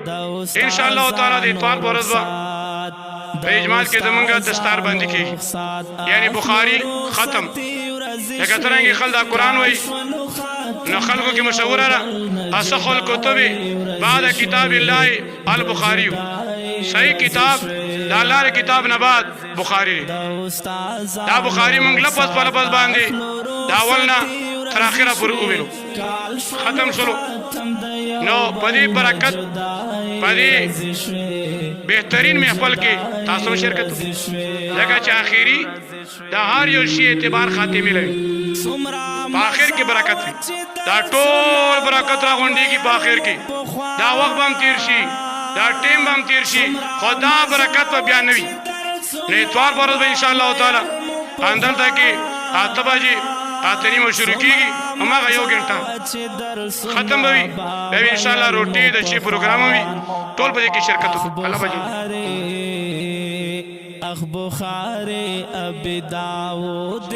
ان شاء الله تعالی د اتوار پر ورځ په اجمال کې زمونږ دستار باندې کېږي یعنی بخاری ختم لکه څنګه خلک قرآن وایي نو خلکو کې مشهوره ده اصح الکتب بعد کتاب الله البخاری صحیح کتاب د الله کتاب نه بعد بخاری دا بخاری مونږ لفظ په لفظ باندې دا اولنا تر اخره پورې وویلو ختم شلو نو پدې برکت پدې بهترین محفل کې تاسو شرکت لکه چې اخیری دا هر یو شی اعتبار خاتمه لري په اخر کې برکت وي دا ټول برکت راغونډيږي په اخر کې دا وخت هم تیر شي دا ټیم هم تیر شي خدا برکت په بیان وي نه اتوار پر ورځ ان شاء الله تعالی اندر ته کې اته بجې اتنی مو شروع کیږي همغه یو غنټه ختم وي به ان شاء الله روټي د شي پروګرام وي ټول به کې شرکت الله بجو اخ بخاری اب داود